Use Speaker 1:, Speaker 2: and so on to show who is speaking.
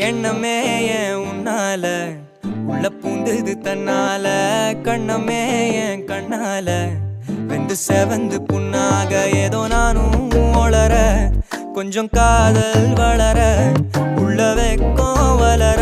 Speaker 1: எண்ணமே ஏன் உன்னால உள்ள பூந்தது தன்னால கண்ணமே ஏன் கண்ணால வெந்து செவந்து புண்ணாக ஏதோ நானும் ஒளர கொஞ்சம் காதல் வளர உள்ள வெக்கம் வளர